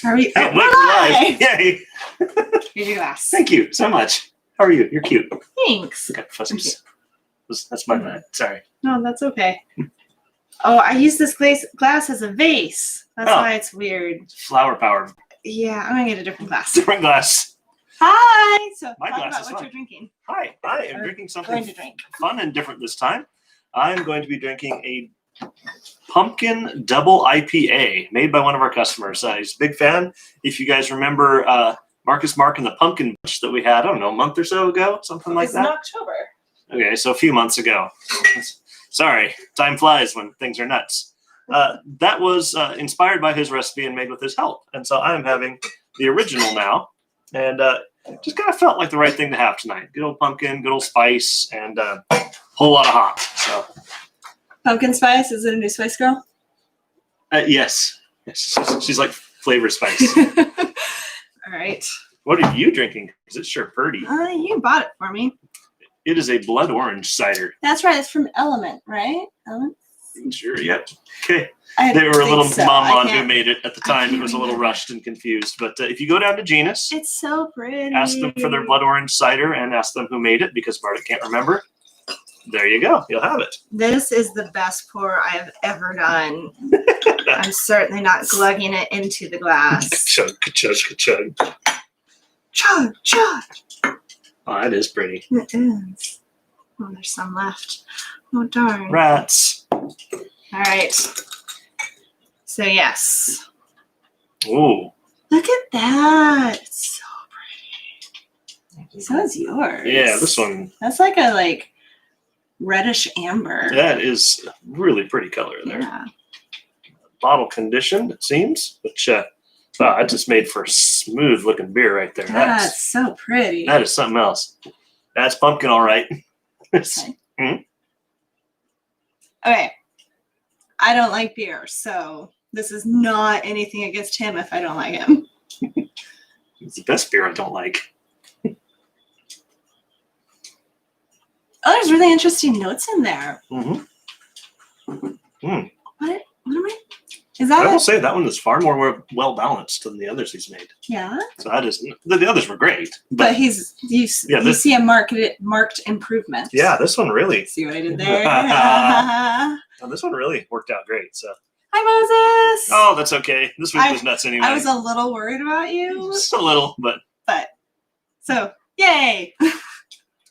Are we? Hey, look, we're live! Yay! Here's your glass. Thank you so much. How are you? You're cute. Thanks. Okay, fuzzies. That's my bad. Sorry. No, that's okay. Oh, I use this glass as a vase. That's why it's weird. Flower power. Yeah, I'm gonna get a different glass. Different glass. Hi. So My talk glass about is what fine. you're drinking. Hi, I am drinking something drink. fun and different this time. I'm going to be drinking a pumpkin double IPA made by one of our customers. He's a big fan. If you guys remember Marcus Mark and the Pumpkin Bunch that we had, I don't know, a month or so ago, something like that. It's in October. Okay, so a few months ago. Sorry, time flies when things are nuts. That was inspired by his recipe and made with his help. And so I'm having the original now. And just kind of felt like the right thing to have tonight. Good old pumpkin, good old spice, and a whole lot of hop. So, Pumpkin spice? Is it a new Spice Girl? yes. She's like flavor spice. All right. What are you drinking? Because it's sure pretty. You bought it for me. It is a blood orange cider. That's right. It's from Element, right? Element? Sure, yep. Okay. They were a little mom who made it at the time. It was a little rushed and confused. But if you go down to Genus, it's so pretty. Ask them for their blood orange cider and ask them who made it because Bardic can't remember. There you go. You'll have it. This is the best pour I have ever done. I'm certainly not glugging it into the glass. Chug, chug, chug. Chug, chug. Oh, that is pretty. It is. Oh, there's some left. Oh, darn. Rats. All right. So, yes. Ooh. Look at that. It's so pretty. So is yours. Yeah, this one. That's like a reddish amber. That is really pretty color there. Yeah. Bottle conditioned, it seems. Which, wow, that just made for a smooth looking beer right there. That's so pretty. That is something else. That's pumpkin, all right. Okay. Okay. I don't like beer, so this is not anything against him if I don't like him. It's the best beer I don't like. Oh, there's really interesting notes in there. Mm-hmm. Mm. What am I? Is that? I will say that one is far more well balanced than the others he's made. Yeah. So that is the others were great, but you see a marked improvement. Yeah, this one really. See what I did there? Oh, this one really worked out great. So. Hi, Moses. Oh, that's okay. This week was nuts anyway. I was a little worried about you. Just a little, but. So yay.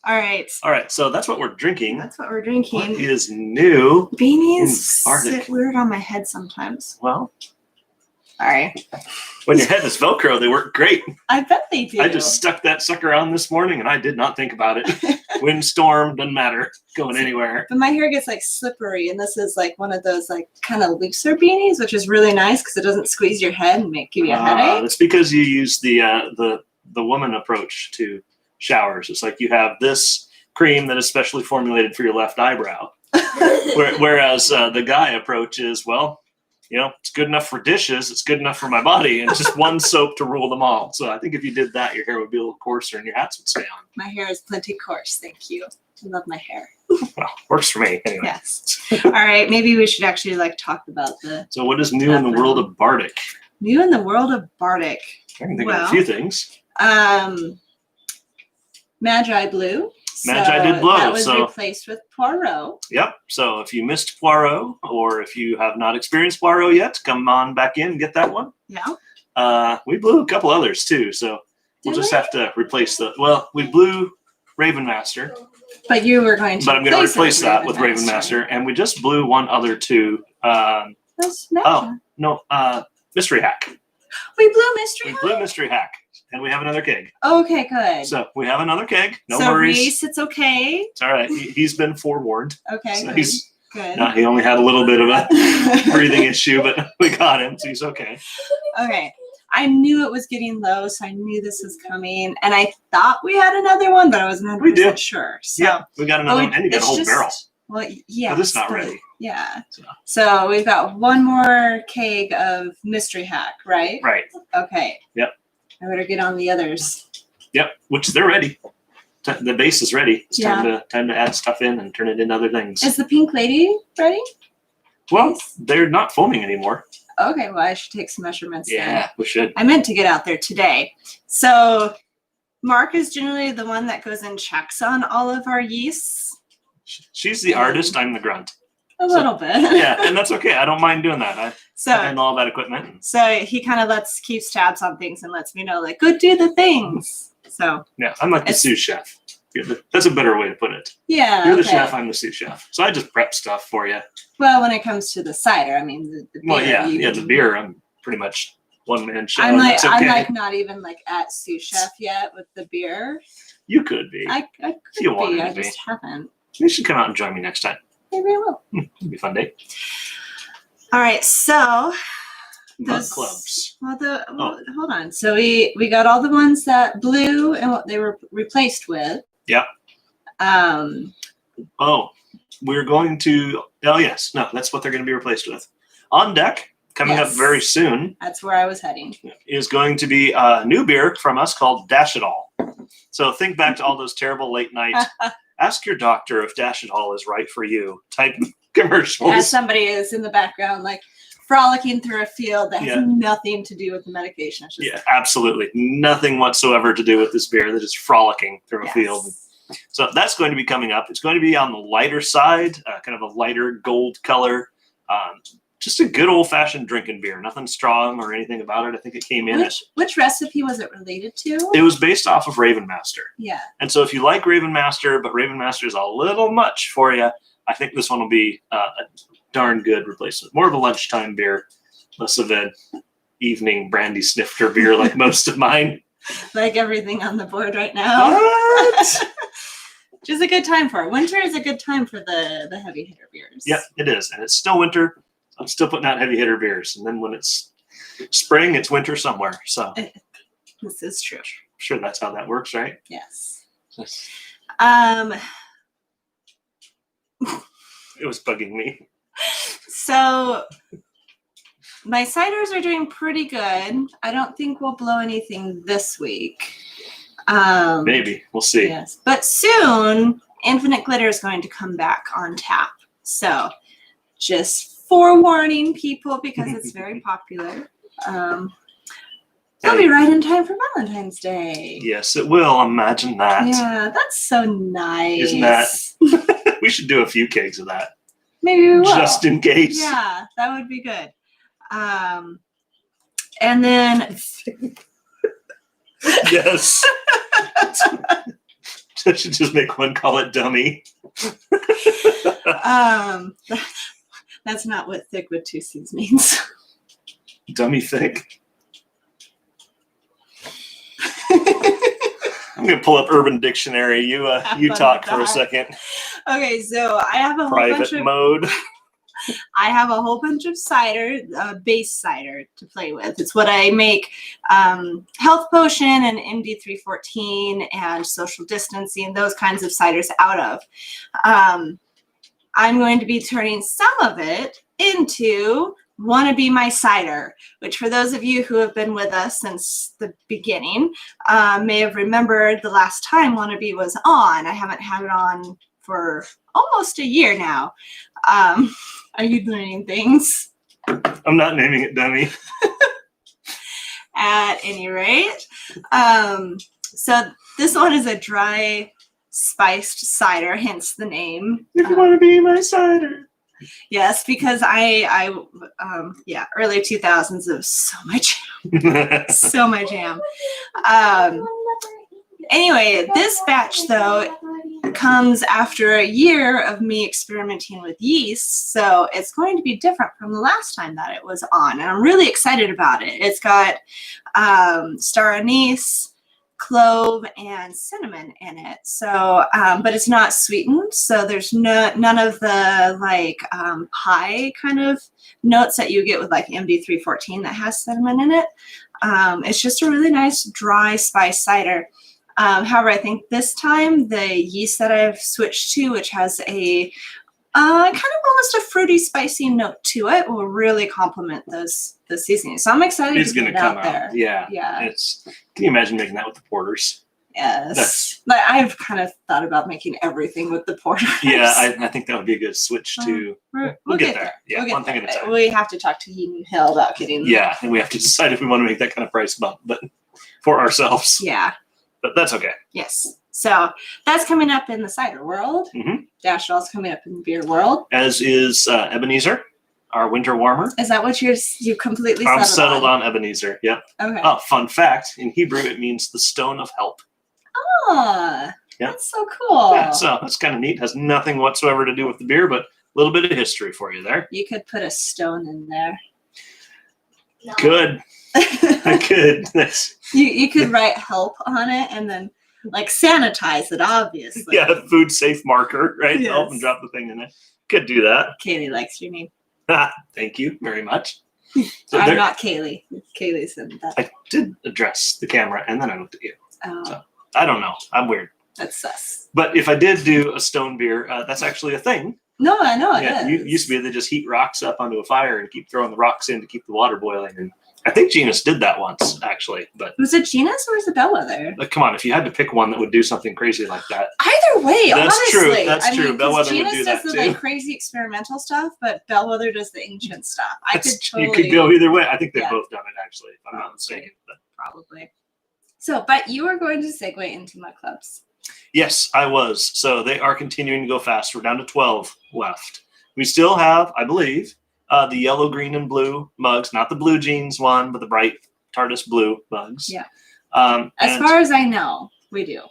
All right. All right. So that's what we're drinking. That's what we're drinking. What is new? Beanies sit weird on my head sometimes. Well. Sorry. When your head is Velcro, they work great. I bet they do. I just stuck that sucker on this morning and I did not think about it. Wind, storm, doesn't matter. Going anywhere. But my hair gets slippery, and this is one of those kind of looser beanies, which is really nice because it doesn't squeeze your head and give you a headache. It's because you use the woman approach to showers. It's like you have this cream that is specially formulated for your left eyebrow. Whereas the guy approach is, well, it's good enough for dishes. It's good enough for my body. And just one soap to rule them all. So I think if you did that, your hair would be a little coarser and your hats would stay on. My hair is plenty coarse. Thank you. I love my hair. Well, works for me anyway. Yes. All right. Maybe we should actually talk about the. So what is new in the world of Bardic? New in the world of Bardic. I can think of a few things. Magi Blue. Magi did blow. That was replaced with Poirot. Yep. So if you missed Poirot, or if you have not experienced Poirot yet, come on back in and get that one. Yeah. We blew a couple others too, so we'll just have to replace we blew Raven Master. But you were going to. But I'm going to replace that with Raven Master, and we just blew one other too. That's Mystery Hack. We blew Mystery Hack. We blew Mystery Hack. And we have another keg. Okay, good. So we have another keg. No worries. Reese, it's okay. It's all right. He's been forewarned. Okay, so good. No, he only had a little bit of a breathing issue, but we got him, so he's okay. Okay. I knew it was getting low, so I knew this was coming. And I thought we had another one, but I wasn't 100% sure. So. Yeah, we got another one, and you got a whole barrel. Well, yeah. But it's not ready. Yeah. So we've got one more keg of Mystery Hack, right? Right. Okay. Yep. I better get on the others. Yep, which they're ready. The base is ready. It's time to add stuff in and turn it into other things. Is the Pink Lady ready? Well, they're not foaming anymore. Okay, well, I should take some measurements then. Yeah, we should. I meant to get out there today. So Mark is generally the one that goes and checks on all of our yeasts. She's the artist. I'm the grunt. A little bit. Yeah, and that's okay. I don't mind doing that. I handle all that equipment. So he kind of keeps tabs on things and lets me know, like, go do the things. So yeah, I'm like the sous chef. That's a better way to put it. Yeah. You're the chef, I'm the sous chef. So I just prep stuff for you. Well, when it comes to the cider, I mean, the beer. Well, yeah, the beer, I'm pretty much one-man show. I'm that's okay. I'm like not even like at sous chef yet with the beer. You could be. I could you be. I just haven't. You should come out and join me next time. Maybe I will. It'll be a fun day. All right, so those clubs. Well, hold on. So we got all the ones that blew and what they were replaced with. Yeah. We're going to. Oh yes, no, that's what they're going to be replaced with. On deck, coming up very soon. That's where I was heading. Is going to be a new beer from us called Dash It All. So think back to all those terrible late night. Ask your doctor if Dash It All is right for you type commercials. As somebody is in the background, like frolicking through a field that has nothing to do with the medication. It's just absolutely nothing whatsoever to do with this beer. They're just frolicking through a field. So that's going to be coming up. It's going to be on the lighter side, kind of a lighter gold color. Just a good old-fashioned drinking beer. Nothing strong or anything about it. I think it came in. Which recipe was it related to? It was based off of Raven Master. Yeah. And so if you like Raven Master, but Raven Master is a little much for you, I think this one will be a darn good replacement. More of a lunchtime beer, less of an evening brandy snifter beer like most of mine. Like everything on the board right now. What? Which is a good time for it. Winter is a good time for the heavy hitter beers. Yep, it is. And it's still winter. I'm still putting out heavy hitter beers. And then when it's spring, it's winter somewhere. So this is true. I'm sure that's how that works, right? Yes. It was bugging me. So my ciders are doing pretty good. I don't think we'll blow anything this week. Maybe. We'll see. Yes. But soon, Infinite Glitter is going to come back on tap. So just forewarning people because it's very popular. It'll be right in time for Valentine's Day. Yes, it will. Imagine that. Yeah, that's so nice. Isn't that? We should do a few kegs of that. Maybe we will. Just in case. Yeah, that would be good. And then... Yes. I should just make one call it dummy. That's not what thick with two C's means. Dummy thick. I'm gonna pull up Urban Dictionary. You talk for a second. Okay, so I have a private mode. I have a whole bunch of cider, base cider to play with. It's what I make health potion and MD314 and social distancing, those kinds of ciders out of. I'm going to be turning some of it into Wanna Be My Cider, which for those of you who have been with us since the beginning may have remembered the last time Wanna Be was on. I haven't had it on for almost a year now. Are you learning things? I'm not naming it dummy. At any rate, so this one is a dry spiced cider, hence the name. If you want to be my cider. Yes, because early 2000s of so my jam. So my jam. Anyway, this batch though comes after a year of me experimenting with yeast, so it's going to be different from the last time that it was on, and I'm really excited about it. It's got star anise, clove, and cinnamon in it. So, but it's not sweetened, so there's none of the like pie kind of notes that you get with like MD314 that has cinnamon in it. It's just a really nice dry spice cider. However, I think this time the yeast that I've switched to, which has a kind of almost a fruity, spicy note to it, will really complement the seasoning. So I'm excited to get it out there. Yeah. Can you imagine making that with the porters? Yes. But I've kind of thought about making everything with the porters. Yeah, I think that would be a good switch to. We'll get there. Yeah, we'll get one thing there. at a time. We have to talk to Eden Hill about getting. Yeah, and we have to decide if we want to make that kind of price bump, but for ourselves. Yeah. But that's okay. Yes. So that's coming up in the cider world. Mm-hmm. Dash Doll's coming up in the beer world. As is Ebenezer, our winter warmer. Is that what you completely I'm settled settled on Ebenezer. Yep. Okay. Oh, fun fact: in Hebrew, it means the stone of help. Ah, Yeah. that's so cool. Yeah, so that's kind of neat. Has nothing whatsoever to do with the beer, but a little bit of history for you there. You could put a stone in there. No. Good. I could. You could write help on it and then like sanitize it, obviously. Yeah, food safe marker, right? Yes. Help and drop the thing in there. Could do that. Kaylee likes your name. Thank you very much. So I'm there- not Kaylee. Kaylee said that. I did address the camera and then I looked at you. Oh, So. I don't know. I'm weird. that's sus. But if I did do a stone beer, that's actually a thing. No, I know it Yeah, is. used to be they just heat rocks up onto a fire and keep throwing the rocks in to keep the water boiling. And I think Genus did that once, actually. But Was it Genus or was it Bellwether? come on, if you had to pick one that would do something crazy like that, Either way, That's true. honestly. That's true. 'cause Bellwether would Genus do does that the too. like crazy experimental stuff, but Bellwether does the ancient stuff. I could totally you could go either way. I think they've Yeah. both done it, actually, if I'm not mistaken. But probably. So, but you are going to segue into mug clubs. yes, I was. So they are continuing to go fast. We're down to 12 left. We still have, I believe, the yellow, green, and blue mugs. Not the blue jeans one, but the bright TARDIS blue mugs. Yeah. As As far as I know, we do.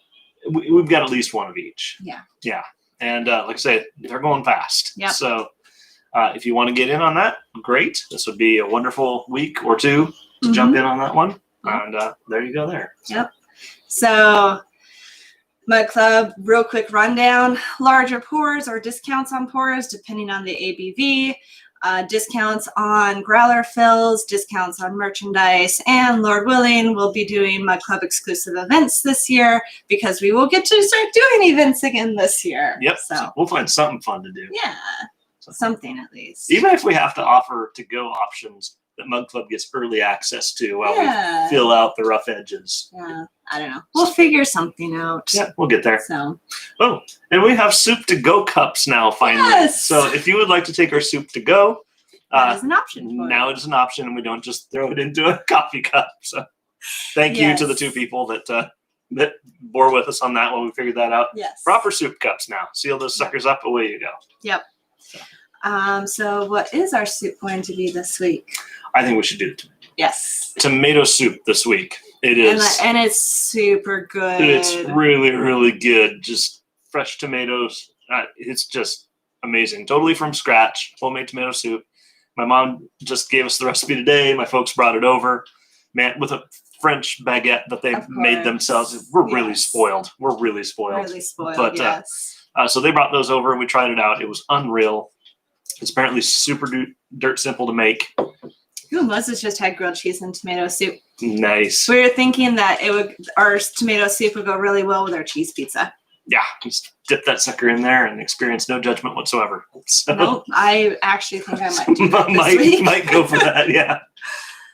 we've got at least one of each. Yeah. Yeah. And like I say, they're going fast. Yep. So if you want to get in on that, great. This would be a wonderful week or two to jump in on that one. And there you go there. So, Yep. So, Mug Club, real quick rundown. Larger pours or discounts on pours, depending on the ABV. Discounts on growler fills, discounts on merchandise, and Lord willing, we'll be doing Mug Club exclusive events this year because we will get to start doing events again this year. Yep. So, We'll find something fun to do. yeah, something at least. Even if we have to offer to-go options that Mug Club gets early access to while Yeah. we fill out the rough edges. Yeah, I don't know. We'll figure something out. Yeah, we'll get there. So, Oh, and we have soup to go cups now, finally. Yes! So if you would like to take our soup to go, that is an option for now you. it is an option, and we don't just throw it into a coffee cup. So thank you to the Yes. two people that bore with us on that one. We figured that out. Yes. Proper soup cups now. Seal those suckers up, away you go. Yep. So what is our soup going to be this week? I think we should do Yes. tomato soup this week. It is. And it's super good. It's really, really good. Just fresh tomatoes. It's just amazing. Totally from scratch. Homemade tomato soup. My mom just gave us the recipe today. My folks brought it over. Man, with a French baguette that they've Of made course. themselves. We're really Yes. spoiled. We're really spoiled. Really spoiled. But, yes. So they brought those over and we tried it out. It was unreal. It's apparently super dirt simple to make. Ooh, Moses just had grilled cheese and tomato soup. Nice. We were thinking that our tomato soup would go really well with our cheese pizza. Yeah, just dip that sucker in there and experience no judgment whatsoever. So Nope. I actually think I might do that this week. might go for that. Yeah,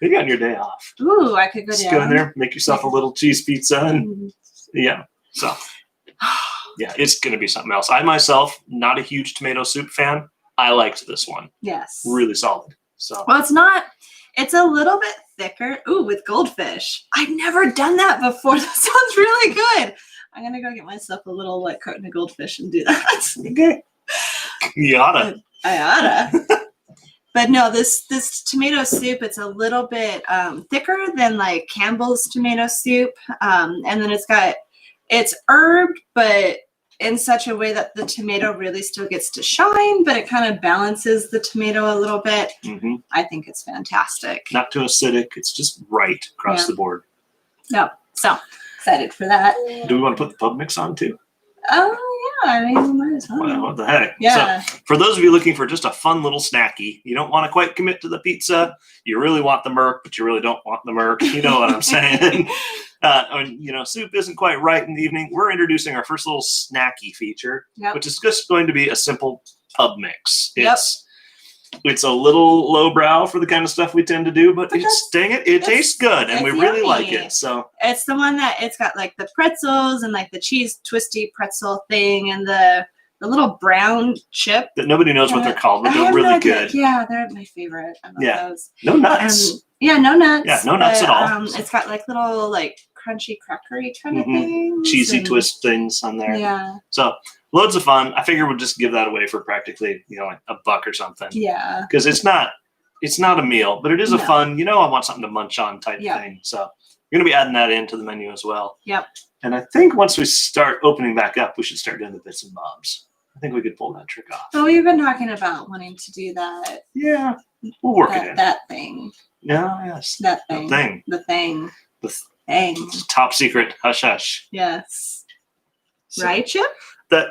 maybe on your day off. Ooh, I could go Just down. go in there, make yourself a little cheese pizza, and Mhm. yeah. So yeah, it's gonna be something else. I myself, not a huge tomato soup fan. I liked this one. Yes. Really solid. So Well, it's a little bit thicker. Ooh, with goldfish. I've never done that before. That sounds really good. I'm going to go get myself a little like carton of goldfish and do that. okay. You oughta. I oughta. But no, this tomato soup, it's a little bit thicker than like Campbell's tomato soup. And then it's herbed, but in such a way that the tomato really still gets to shine, but it kind of balances the tomato a little bit. hmm I think it's fantastic. Not too acidic. It's just right across Yeah. the board. No, so excited for that. Do we want to put the pub mix on too? Oh yeah, I mean, we might as well. Well, what the heck? Yeah. So for those of you looking for just a fun little snacky, you don't want to quite commit to the pizza. You really want the Merc, but you really don't want the Merc. You know what I'm saying? Soup isn't quite right in the evening. We're introducing our first little snacky feature, Yep. which is just going to be a simple pub mix. Yep. It's It's a little lowbrow for the kind of stuff we tend to do, but But dang it, it tastes good, and we it's really like yummy. it. So It's the one that it's got like the pretzels and like the cheese twisty pretzel thing and the little brown chip. that nobody knows what they're called, but I they're have no really idea. good. Yeah, they're my favorite. I love Yeah. those. No nuts. Yeah, no nuts. Yeah, no nuts but, at all. It's got like little like crunchy crackery kind of Mhm. things. Cheesy and- twist things on there. Yeah. So loads of fun. I figure we'll just give that away for practically, like $1 or something. Yeah. Because it's not a meal, but it is a No. fun, I want something to munch on type Yeah. thing. So we're going to be adding that into the menu as well. Yep. And I think once we start opening back up, we should start doing the bits and bobs. I think we could pull that trick off. So we've been talking about wanting to do that. Yeah, we'll work it in. That thing. Yeah, yes. That The thing. thing. The thing. The Thing. top secret hush hush. Yes. So Rye chip? that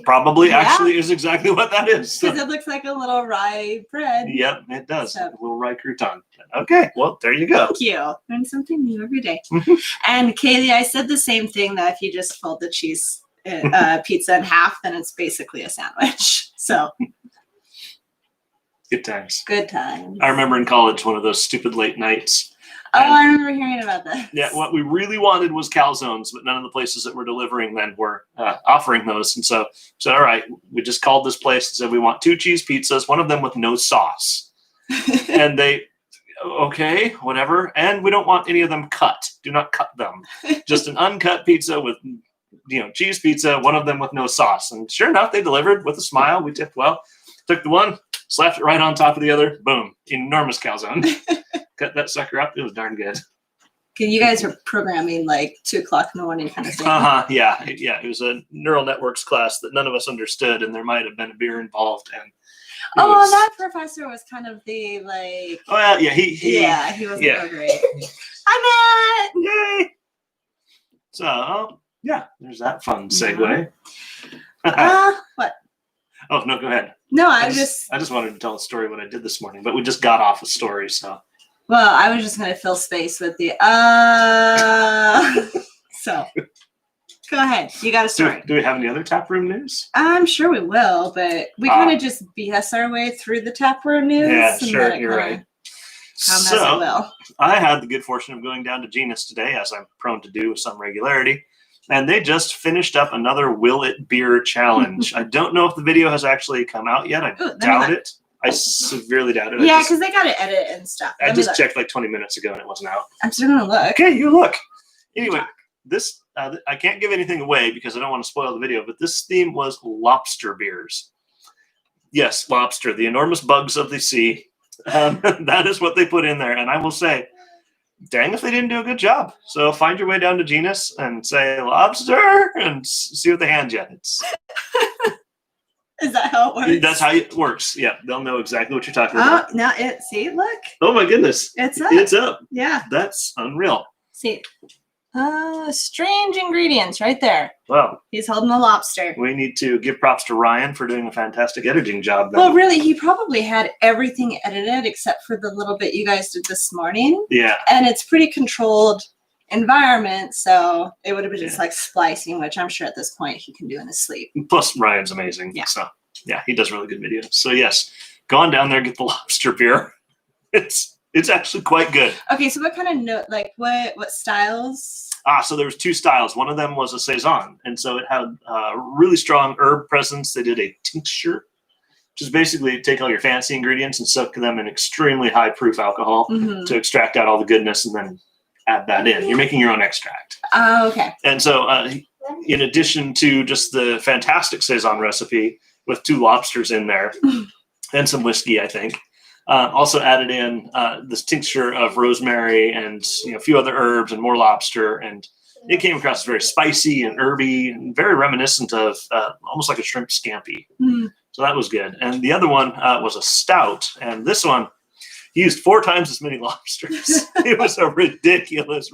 probably Yeah. actually is exactly what that is. Because it looks like a little rye bread. Yep, it does. So- A little rye crouton. Okay, well, there you go. Thank you. Learn something new every day. Mhm. And Kaylee, I said the same thing, that if you just fold the cheese pizza in half, then it's basically a sandwich. So Good times. good times. I remember in college one of those stupid late nights. Oh, I remember hearing about this. Yeah, what we really wanted was calzones, but none of the places that were delivering then were offering those. And so, all right, we just called this place and said we want 2 cheese pizzas, one of them with no sauce. And they, okay, whatever. And we don't want any of them cut. Do not cut them. Just an uncut pizza with, cheese pizza, one of them with no sauce. And sure enough, they delivered with a smile. We tipped well. Took the one, slapped it right on top of the other. Boom. Enormous calzone. Cut that sucker up. It was darn good. You guys are programming like 2:00 in the morning kind of thing. Yeah. It was a neural networks class that none of us understood, and there might have been a beer involved. And That professor was kind of the like. Oh well, yeah, he wasn't yeah. so great. Hi, Matt. Yay! So yeah, there's that fun segue. What? Oh no, go ahead. No, I just wanted to tell a story what I did this morning, but we just got off a story, so. Well, I was just going to fill space with the So, go ahead. You got a story. Do we have any other tap room news? I'm sure we will, but we kind of just BS our way through the tap room news. Yeah, and sure, let it you're kinda right. Come as it will. I had the good fortune of going down to Genus today, as I'm prone to do with some regularity, and they just finished up another Will It Beer challenge. I don't know if the video has actually come out yet. I Ooh, doubt it. I severely doubt it. Yeah, because they got to edit and stuff. I Let me just look. checked like 20 minutes ago and it wasn't out. I'm still going to look. Okay, you look. Anyway, this I can't give anything away because I don't want to spoil the video, but this theme was lobster beers. Yes, lobster, the enormous bugs of the sea. That is what they put in there, and I will say, dang if they didn't do a good job. So find your way down to Genus and say lobster and see what they hand you. Is that how it works? That's how it works. Yeah, they'll know exactly what you're talking about. Oh, now see, look. Oh my goodness. It's up. It's up. Yeah. That's unreal. See. Strange ingredients right there. Wow. He's holding the lobster. We need to give props to Ryan for doing a fantastic editing job. Then. Well, really, he probably had everything edited except for the little bit you guys did this morning. Yeah. And it's pretty controlled environment, so it would have been just like splicing, which I'm sure at this point he can do in his sleep. Plus, Ryan's amazing. Yeah. So, yeah, he does really good videos. So, yes, go on down there, get the lobster beer. It's actually quite good. Okay, so what kind of note, like what styles? So there was 2 styles. One of them was a saison, and so it had really strong herb presence. They did a tincture, which is basically take all your fancy ingredients and soak them in extremely high proof alcohol to extract out all the goodness, and then add that in. You're making your own extract. Oh, okay. And so, in addition to just the fantastic saison recipe with 2 lobsters in there and some whiskey, I think. Also added in this tincture of rosemary and a few other herbs and more lobster, and it came across as very spicy and herby and very reminiscent of almost like a shrimp scampi. So that was good. And the other one was a stout, and this one he used 4 times as many lobsters. It was a ridiculous.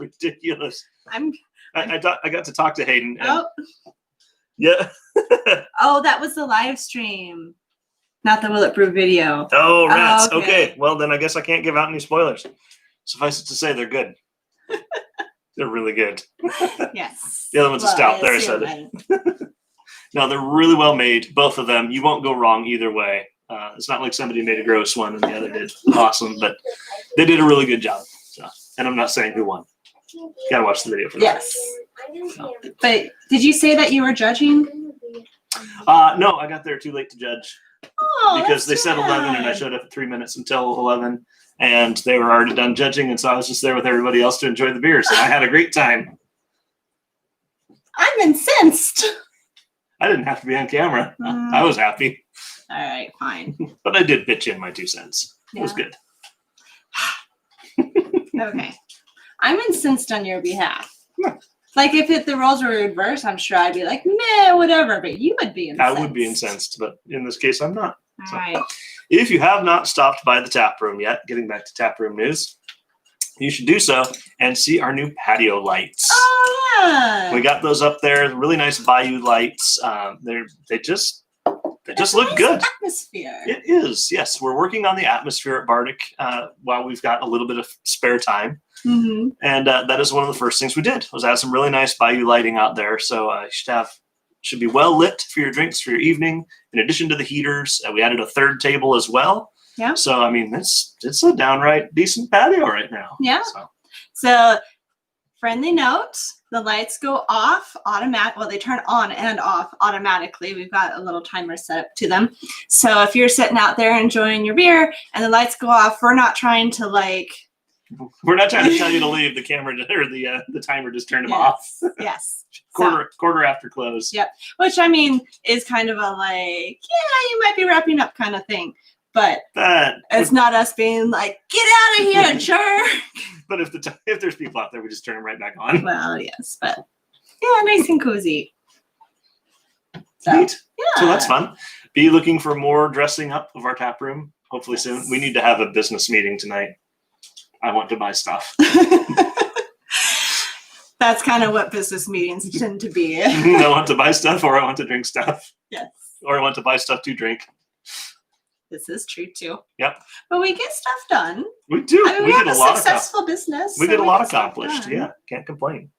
I got to talk to Hayden. And, yeah. Oh, that was the live stream. Not the Will It Brew video. Oh, rats. Oh, okay. Well, then I guess I can't give out any spoilers. Suffice it to say, they're good. They're really good. Yes. The other one's a stout. There, I said it. No, they're really well made, both of them. You won't go wrong either way. It's not like somebody made a gross one and the other did awesome, but they did a really good job. So, and I'm not saying who won. Gotta watch the video for that. Yes. But did you say that you were judging? No, I got there too late to judge Oh, because they that's said 11 and I sad. showed up at 3 minutes until 11 and they were already done judging. And so I was just there with everybody else to enjoy the beers. And I had a great time. I'm incensed. I didn't have to be on camera. I was happy, All right, fine. but I did pitch in my 2 cents. It was good. Okay. I'm incensed on your behalf. Like if the roles were reversed, I'm sure I'd be like, meh, whatever. But you would be incensed. I would be incensed, but in this case, I'm not. All So, right. if you have not stopped by the tap room yet, getting back to tap room news, you should do so and see our new patio lights. Oh yeah. We got those up there. Really nice bayou lights. They just look Nice good. atmosphere. It is. Yes, we're working on the atmosphere at Bardic while we've got a little bit of spare time. Mm-hmm. And that is one of the first things we did was add some really nice bayou lighting out there. So you should be well lit for your drinks for your evening. In addition to the heaters, we added a third table as well. Yeah. So I mean, it's a downright decent patio right now. Yeah. So, friendly note: the lights go off automatic. Well, they turn on and off automatically. We've got a little timer set up to them. So if you're sitting out there enjoying your beer and the lights go off, we're not trying to We're not trying to tell you to leave the camera or the timer. Just turn them off. Yes. Quarter after close. Yep. Which I mean is kind of a you might be wrapping up kind of thing. But it's not us being like, get out of here, jerk. But if there's people out there, we just turn them right back on. Well, yes, but yeah, nice and cozy. So, Neat. yeah. So that's fun. Be looking for more dressing up of our tap room. Hopefully soon. We need to have a business meeting tonight. I want to buy stuff. That's kind of what business meetings tend to be. I want to buy stuff, or I want to drink stuff, Yes. or I want to buy stuff to drink. This is true too. Yep. But we get stuff done. We do. I mean, we we get have a lot successful business. We so get a lot get stuff accomplished. done. Yeah, can't complain.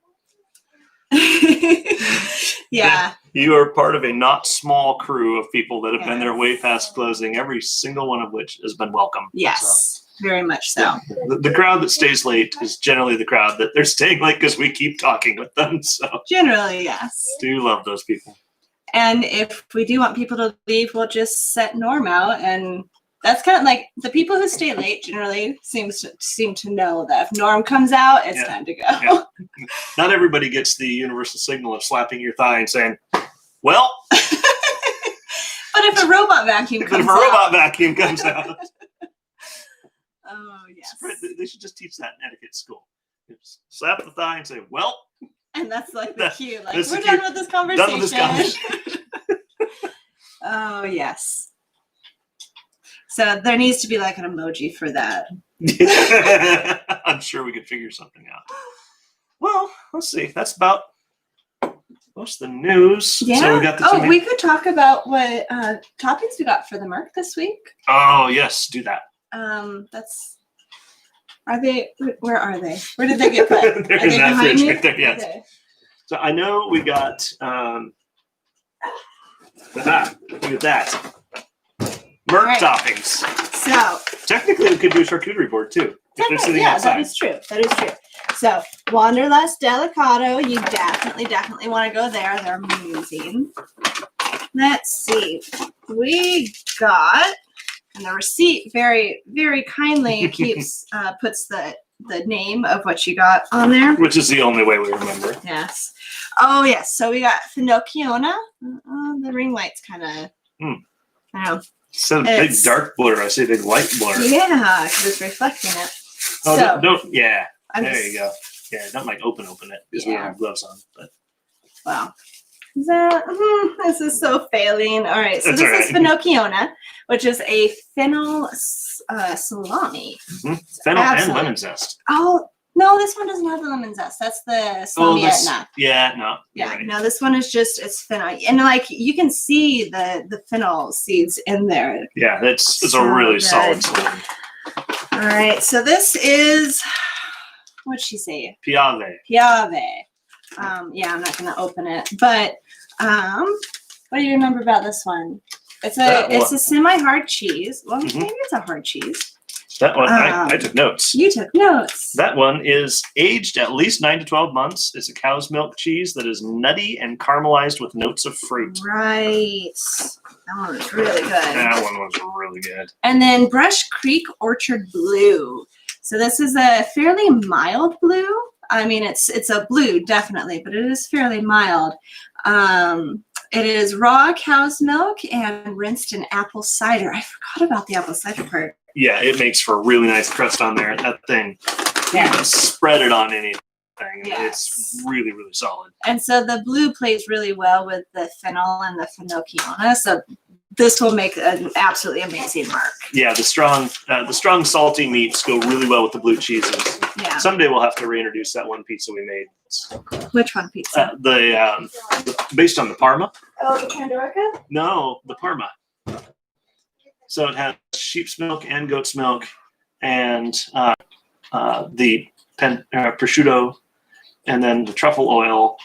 Yeah. You are part of a not small crew of people that have been there Yes. way past closing, every single one of which has been welcome. Yes. Very much so. So, the crowd that stays late is generally the crowd that they're staying late because we keep talking with them. So Generally, yes. do love those people. And if we do want people to leave, we'll just set Norm out. And that's kind of like the people who stay late generally seem to know that if Norm comes out, it's time to go. Yeah. Not everybody gets the universal signal of slapping your thigh and saying, well. But if a robot vacuum comes out. Oh, yes. They should just teach that in etiquette school. Just slap the thigh and say, well. And that's like the cue. Like, that's we're the done cue. with this conversation. Done with this conversation. Oh, yes. So there needs to be like an emoji for that. I'm sure we could figure something out. Well, let's see. That's about most of the news. Yeah. So we got the we could talk about what toppings we got for the Merc this week. Oh, yes. Do that. Where are they? Where did they get put? They're Are in they that behind fridge me? right there, yes. Okay. So I know we got, look at that. Merc Right. toppings. So Technically, we could do a charcuterie board too. If they're sitting yeah, outside. that is true. That is true. So Wanderlust Delicato, you definitely want to go there. They're amazing. Let's see. We got, and the receipt very, very kindly puts the name of what you got on there. Which is the only way we remember. Yes. Oh, yes. So we got Finocchiona. The ring light's kind of, I don't know. So big dark blur. I say big light blur. Yeah, because it's reflecting it. Oh, So, don't. Yeah. there You go. Yeah, don't like open it because we don't have gloves on. But wow. This is so failing. All right, so That's this is all right. Finocchiona, which is a fennel salami. Fennel and Absolutely. lemon zest. Oh, no, this one doesn't have the lemon zest. That's the salami etna. Yeah, no. Yeah, Right. no, this one is just, it's fennel. And like, you can see the fennel seeds in there. Yeah, it's So a really good. solid salami. All right, so this is, what'd she say? Piave. Piave. Yeah, I'm not going to open it. But what do you remember about this one? It's That a one. semi-hard cheese. Well, Mhm. maybe it's a hard cheese. That one, I took notes. You took notes. That one is aged at least 9 to 12 months. It's a cow's milk cheese that is nutty and caramelized with notes of fruit. Right. That one was really good. That one was really good. And then Brush Creek Orchard Blue. So this is a fairly mild blue. I mean, it's a blue, definitely, but it is fairly mild. It is raw cow's milk and rinsed in apple cider. I forgot about the apple cider part. Yeah, it makes for a really nice crust on there. That thing, you can spread it on anything. Yes. It's really, really solid. And so the blue plays really well with the fennel and the finocchiona. So this will make an absolutely amazing mark. Yeah, the strong salty meats go really well with the blue cheeses. Yeah. Someday we'll have to reintroduce that one pizza we made. Which one pizza? Based on the Parma. Oh, the Pandorica? No, the Parma. So it has sheep's milk and goat's milk, and the prosciutto, and then the truffle oil.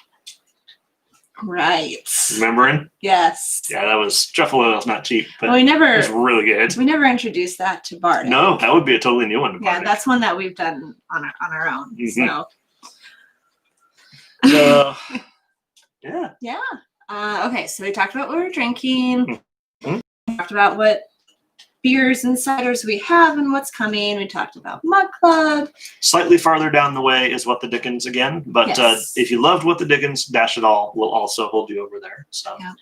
Right. Remembering? Yes. Yeah, that was truffle oil. Is not cheap, but Well, it was really good. we never introduced that to Bardic. No, that would be a totally new one to Yeah, Bardic. that's one that we've done on our own. Mhm. So. Yeah. Yeah. Okay, so we talked about what we're drinking. Mhm. We talked about what beers and ciders we have and what's coming. We talked about Mug Club. Slightly farther down the way is What the Dickens again, but Yes. if you loved What the Dickens, Dash It All will also hold you over there. So. Yeah.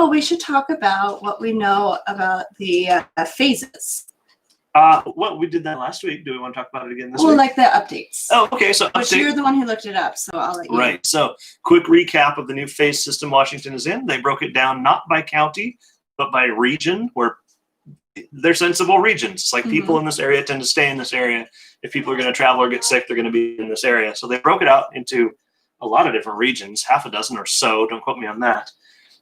We should talk about what we know about the phases. Well, we did that last week. Do we want to talk about it again this week? Like the updates. Oh, okay. So But you're the one who looked it up, so I'll let you. Right. So quick recap of the new phase system Washington is in. They broke it down not by county, but by region, where they're sensible regions. It's like people in this area tend to stay in this area. If people are going to travel or get sick, they're going to be in this area. So they broke it out into a lot of different regions, half a dozen or so. Don't quote me on that.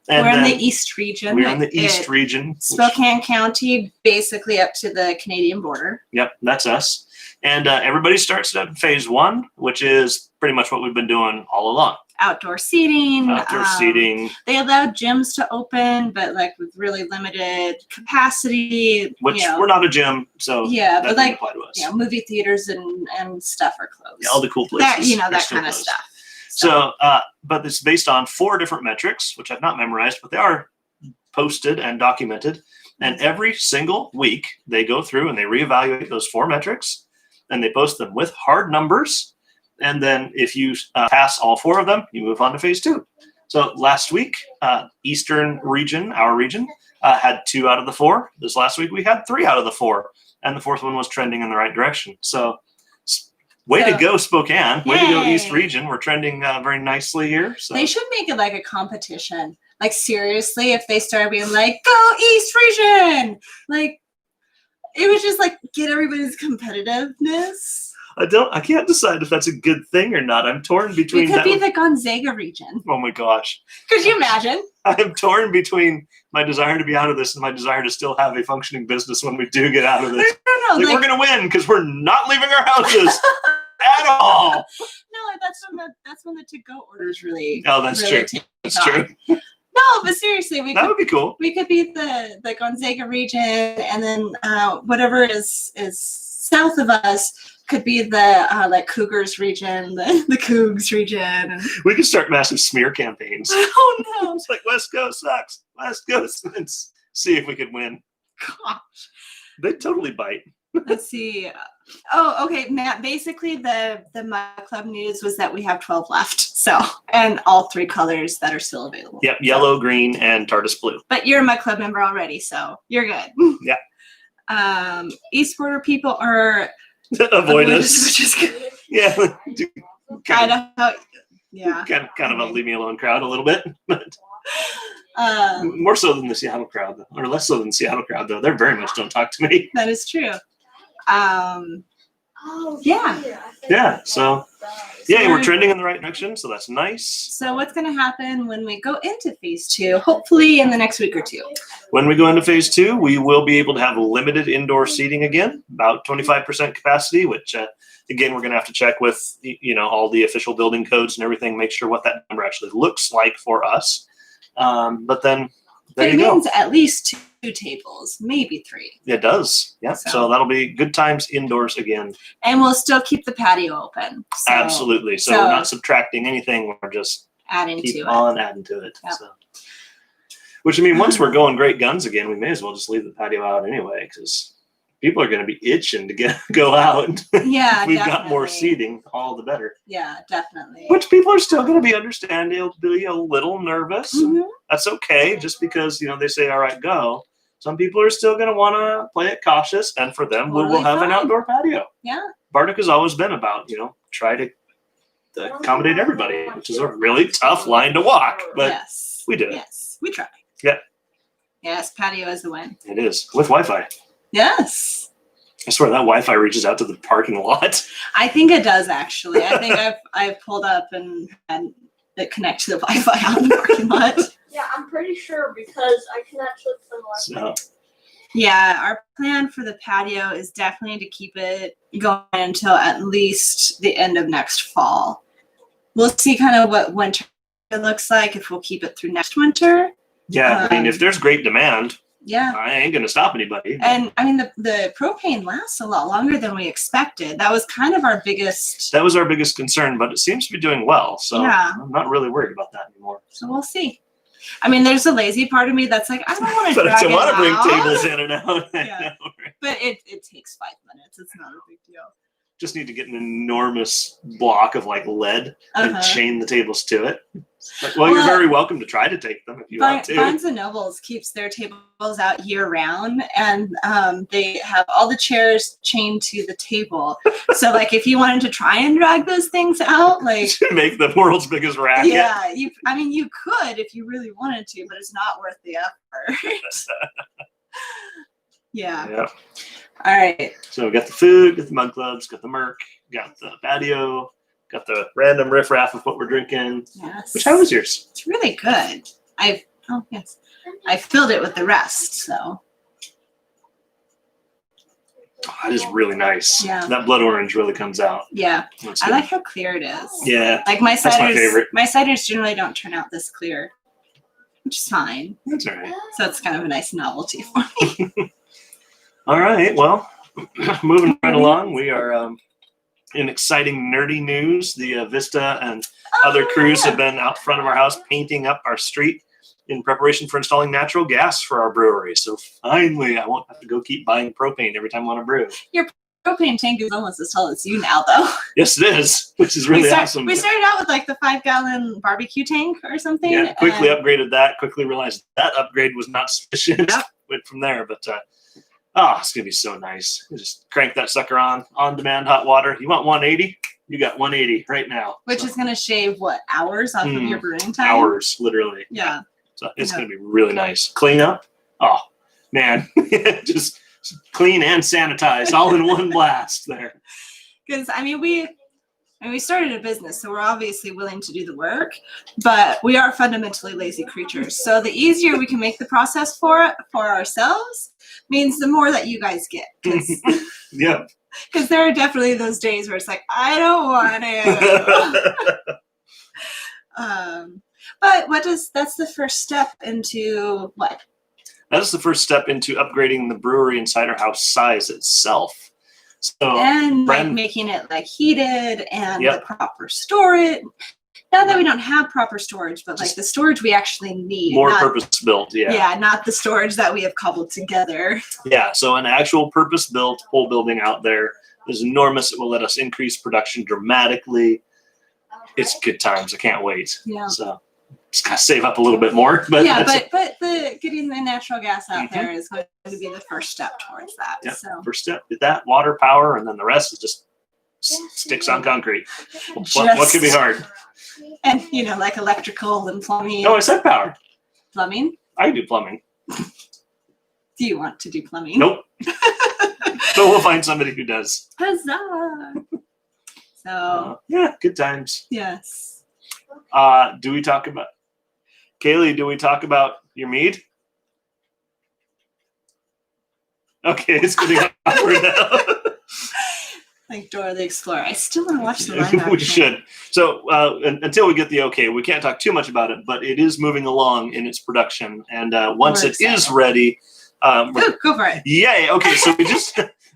And we're in the East region. We're in the East region. Spokane County, basically up to the Canadian border. Yep, that's us. And everybody starts at phase 1, which is pretty much what we've been doing all along. Outdoor seating. Outdoor seating. They allowed gyms to open, but like with really limited capacity. Which we're not a gym, so yeah, that but like apply to us. yeah, movie theaters and stuff are closed. Yeah, all the cool places. That are still kind of closed. stuff. So, but it's based on 4 different metrics, which I've not memorized, but they are posted and documented. And every single week, they go through and they reevaluate those 4 metrics, and they post them with hard numbers. And then if you pass all 4 of them, you move on to phase 2. So last week, Eastern region, our region, had 2 out of the 4. This last week, we had 3 out of the 4. And the 4th one was trending in the right direction. So way to go, Spokane. Way to go, East region. We're trending very nicely here. So. They should make it like a competition. Like, seriously, if they start being like, go East region! Like, it would just like get everybody's competitiveness. I can't decide if that's a good thing or not. I'm torn between. We could be the Gonzaga region. Oh my gosh. Could you imagine? I'm torn between my desire to be out of this and my desire to still have a functioning business when we do get out of this. No, like, we're going to win because we're not leaving our houses at all. No, that's when the to-go orders really. Oh, that's really true. That's true. No, but seriously, that would be cool. We could be the Gonzaga region, and then whatever is south of us could be the like Cougars region, the Cougs region. We could start massive smear campaigns. Oh no! It's like West Coast sucks. West Coast, and see if we could win. Gosh, they'd totally bite. Let's see. Oh, okay, Matt. Basically, the Mug Club news was that we have 12 left. So, and all 3 colors that are still available. Yep, yellow, green, and TARDIS blue. But you're a Mug Club member already, so you're good. Yeah. East border people are avoid us, which is good. Yeah. Kind of a leave me alone crowd a little bit, but more so than the Seattle crowd, or less so than the Seattle crowd, though. They're very much don't talk to me. That is true. Yeah. So we're trending in the right direction, so that's nice. So what's going to happen when we go into phase 2? Hopefully in the next week or 2. When we go into phase 2, we will be able to have limited indoor seating again, about 25% capacity, which again, we're going to have to check with all the official building codes and everything, make sure what that number actually looks like for us. But then there It you go. means at least 2 tables, maybe 3. It does. Yeah. So. So. That'll be good times indoors again. And we'll still keep the patio open. So Absolutely. So we're not subtracting anything. We're just adding keep to it. on adding to it. Yep. So. Which, I mean, once we're going great guns again, we may as well just leave the patio out anyway, because people are going to be itching to go out. Yeah, We've definitely. got more seating, all the better. Yeah, definitely. Which people are still going to be understandably a little nervous. Mhm. That's okay, just because they say, "All right, go." Some people are still going to want to play it cautious, and for them, we will Totally have an fine. outdoor patio. Yeah. Bardic has always been about try to accommodate everybody, which is a really tough line to walk, but yes. we do it. Yes, we try. Yeah. Yes, patio is the win. It is with Wi-Fi. Yes. I swear that Wi-Fi reaches out to the parking lot. I think it does actually. I think I've pulled up and it connects to the Wi-Fi out in the parking lot. Yeah, I'm pretty sure because I connect with the Wi-Fi. So, Yeah, our plan for the patio is definitely to keep it going until at least the end of next fall. We'll see kind of what winter looks like, if we'll keep it through next winter. yeah, I mean, if there's great demand, Yeah. I ain't going to stop anybody. And I mean, the propane lasts a lot longer than we expected. That was kind of our biggest. That was our biggest concern, but it seems to be doing well. So Yeah. I'm not really worried about that anymore. So we'll see. I mean, there's a lazy part of me that's like, I don't want to But drag I it want to bring out. tables in and out. I Yeah. know, right? But it takes 5 minutes. It's not a big deal. Just need to get an enormous block of lead and Uh-huh. chain the tables to it. Well, you're very welcome to try to take them if you want to. Barnes and Nobles keeps their tables out year round, and they have all the chairs chained to the table. So, if you wanted to try and drag those things out, Make the world's biggest racket. yeah, you could if you really wanted to, but it's not worth the effort. Yeah. Yeah. All right. So we got the food, got the mug clubs, got the Merc, got the patio, got the random riffraff of what we're drinking. Yes. Which, how was yours? It's really good. I filled it with the rest. So. Oh, that is really nice. Yeah. That blood orange really comes out. Yeah. That's I good. like how clear it is. Yeah, my my ciders. favorite. My ciders generally don't turn out this clear, which is fine. that's all right. So it's kind of a nice novelty for me. All right, well, moving right along, we are in exciting nerdy news. The Vista and other crews have been out front of our house painting up our street in preparation for installing natural gas for our brewery. So finally, I won't have to go keep buying propane every time I want to brew. Propane tank is almost as tall as you now, though. Yes, it is, which is really awesome. We started out with the 5-gallon barbecue tank or something. Yeah, quickly and upgraded that. Quickly realized that upgrade was not sufficient. Yep. Went from there, but it's gonna be so nice. You just crank that sucker on demand hot water. You want 180? You got 180 right now. Which is going to shave hours off of your brewing time? Hours, literally. Yeah. So it's gonna be really nice. Clean up. Oh man, just clean and sanitize all in one blast there. Because we started a business, so we're obviously willing to do the work, but we are fundamentally lazy creatures. So the easier we can make the process for ourselves means the more that you guys get. Yeah. Because there are definitely those days where it's like, I don't want to. But that's the first step into what? That is the first step into upgrading the brewery and cider house size itself. So And making it heated and the proper storage. Not that we don't have proper storage, but the storage we actually need. More purpose built, yeah. Yeah, not the storage that we have cobbled together. Yeah, so an actual purpose built whole building out there is enormous. It will let us increase production dramatically. It's good times. I can't wait. Yeah. So just gotta save up a little bit more. But but the getting the natural gas out there is going to be the first step towards that. Yeah, So first step, get that water, power, and then the rest is just sticks on concrete. What could be hard? And electrical and plumbing. No, I said power. Plumbing? I do plumbing. Do you want to do plumbing? Nope. But we'll find somebody who does. Huzzah! So yeah, good times. yes. Do we talk about Kaylee? Do we talk about your mead? Okay, it's getting awkward now. Like Dora the Explorer. I still want to watch the live action. We should. So until we get the okay, we can't talk too much about it, but it is moving along in its production. And once it is ready, Ooh, go for it. yay. Okay, so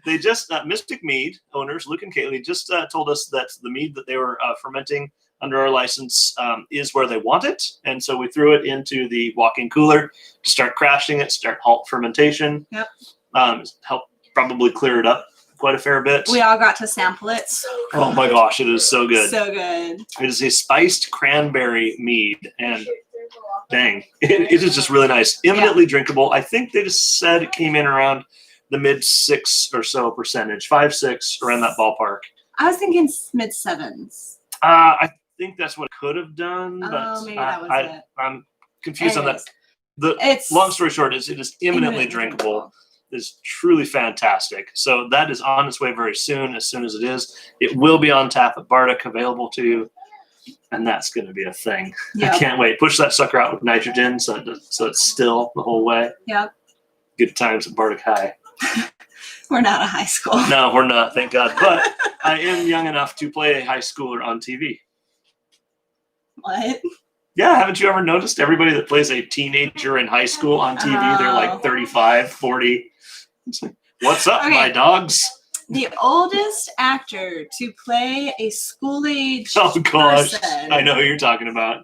they just Mystic Mead owners, Luke and Kaylee, just told us that the mead that they were fermenting under our license is where they want it. And so we threw it into the walk-in cooler to start crashing it, start halt fermentation. Yep. Help probably clear it up quite a fair bit. We all got to sample it. So Oh my gosh, it is so good. So good. It is a spiced cranberry mead, and dang, it is just really nice. Eminently drinkable. I think they just said it came in around the mid-6 or so percentage, 5, 6, around that ballpark. I was thinking mid-7s. I think that's what it could have done, but maybe that was it. I'm confused on that. It's Long story short is it is eminently drinkable. Is truly fantastic. So that is on its way very soon. As soon as it is, it will be on tap at Bardic, available to you, and that's going to be a thing. Yep. I can't wait. Push that sucker out with nitrogen so it's still the whole way. Yep. Good times at Bardic High. We're not a high school. No, we're not, thank God. But I am young enough to play a high schooler on TV. What? Yeah, haven't you ever noticed everybody that plays a teenager in high school on TV, they're like 35, 40. It's like, what's up, my dogs? The oldest actor to play a school-age Oh gosh, person I know who you're talking about.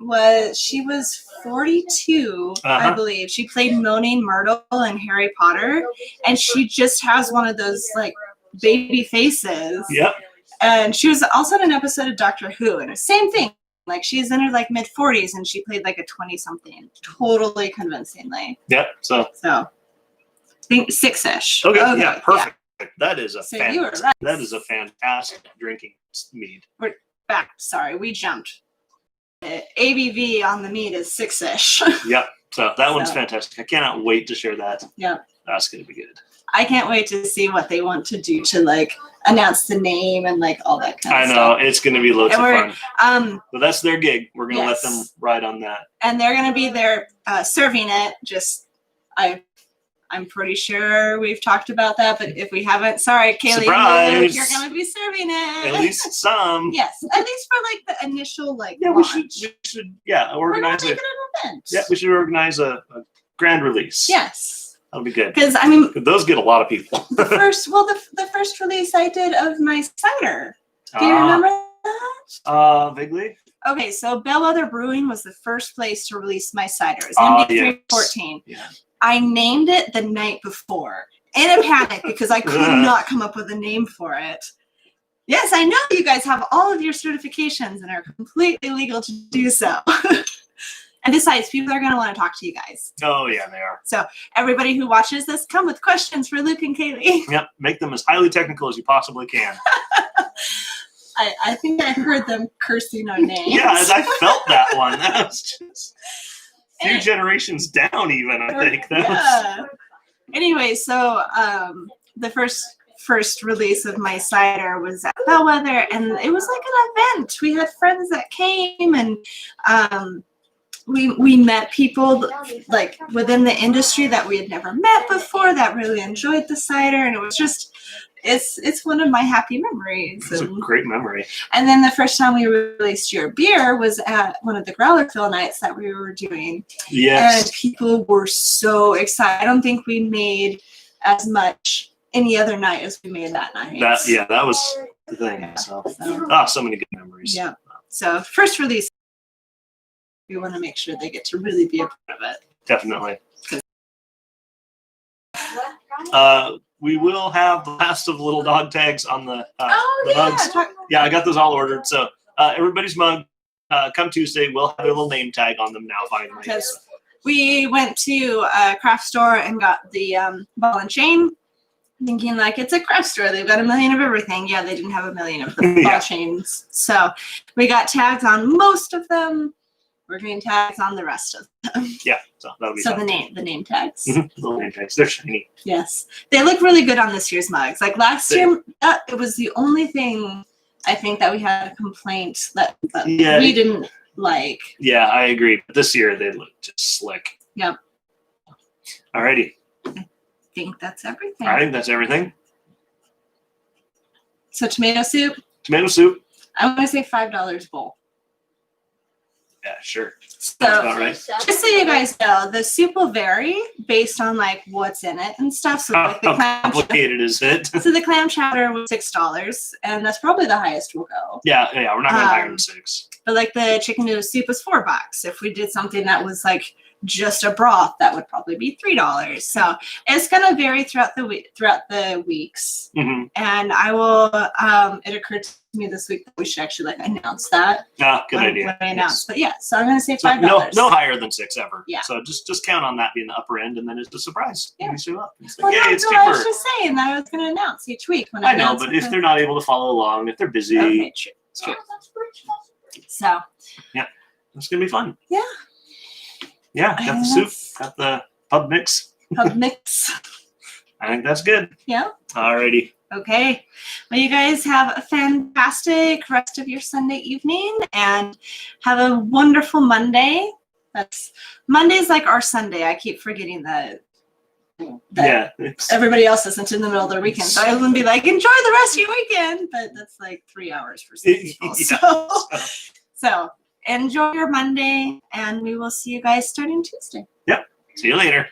She was 42, I believe. She played Moaning Myrtle in Harry Potter, and she just has one of those like baby faces. Yep. And she was also in an episode of Doctor Who, and the same thing. Like she's in her like mid-40s, and she played like a 20-something, totally convincingly. Yep. So I think 6-ish. Okay. Yeah. Perfect. Yeah. That is a you were right. That is a fantastic drinking mead. We're back. Sorry, we jumped. ABV on the mead is 6-ish. Yep. So that one's fantastic. I cannot wait to share that. Yep. That's gonna be good. I can't wait to see what they want to do to like announce the name and like all that kind of stuff. I know it's gonna be loads of fun. But that's their gig. We're gonna let them ride on that. And they're gonna be there serving it. I'm pretty sure we've talked about that, but if we haven't, sorry, Kaylee, surprise! You're gonna be serving it. At least some. Yes, at least for like the initial like. Yeah, launch. we should organize it. Yeah, we should organize a grand release. Yes. That'll be good. Because I mean, those get a lot of people. the first release I did of my cider. Do you remember that? Vaguely. Okay, so Bellwether Brewing was the first place to release my cider. It was MD314. Yeah. I named it the night before in a panic because I could not come up with a name for it. Yes, I know you guys have all of your certifications and are completely legal to do so. And besides, people are going to want to talk to you guys. Oh, yeah, they are. So everybody who watches this, come with questions for Luke and Kaylee. Yep, make them as highly technical as you possibly can. I think I heard them cursing our names. Yeah, I felt that one. That was just a few generations down even, I think. Anyway, so the first release of my cider was at Bellwether, and it was like an event. We had friends that came, and we met people like within the industry that we had never met before that really enjoyed the cider, and it was just it's one of my happy memories. It's a great memory. And then the first time we released your beer was at one of the growler fill nights that we were doing. Yes. And people were so excited. I don't think we made as much any other night as we made that night. That was the thing. Yeah, so many good memories. Yeah. So first release, we want to make sure they get to really be a part of it. Definitely. We will have the last of the little dog tags on the mugs. Yeah, I got those all ordered. So everybody's mug, come Tuesday, we'll have a little name tag on them now finally. Because we went to a craft store and got the ball and chain, thinking like it's a craft store. They've got 1 million of everything. Yeah, they didn't have 1 million of the ball chains. So we got tags on most of them. We're getting tags on the rest of them. Yeah, so that'll be the name tags. Little name tags. They're shiny. Yes, they look really good on this year's mugs. Like last year, it was the only thing I think that we had a complaint that we didn't like. Yeah, I agree. But this year they look just slick. Yep. Alrighty. I think that's everything. I think that's everything. So tomato soup, Tomato soup. I want to say $5 bowl. Yeah, sure. So That's about right. just so you guys know, the soup will vary based on like what's in it and stuff. So like the How clam complicated is it? so the clam chowder was $6, and that's probably the highest we'll go. Yeah, we're not going higher than 6. But like the chicken noodle soup was $4. If we did something that was like just a broth, that would probably be $3. So it's gonna vary throughout the weeks. Mm-hmm. And I will. It occurred to me this week that we should actually like announce that. Good idea. When I Yes. announce, but yeah. So I'm gonna say So $5. no higher than 6 ever. Yeah. So just count on that being the upper end, and then it's a surprise. Yeah. When you show up. It's Well, like, no, yay, it's no, I was cheaper. just saying that I was gonna announce each week when I know, announce but it. if they're not able to follow along, if they're busy, Okay, true. It's true. Oh, that's pretty awesome. So it's gonna be fun. Yeah. Yeah, got the And soup, that's- got the pub mix. pub mix. I think that's good. Yeah. Alrighty. Okay. Well, you guys have a fantastic rest of your Sunday evening and have a wonderful Monday. Monday's like our Sunday. I keep forgetting that Yeah. everybody else isn't in the middle of their weekend. So I wouldn't be like, enjoy the rest of your weekend. But that's like 3 hours for some people. Yeah. So enjoy your Monday, and we will see you guys starting Tuesday. See you later.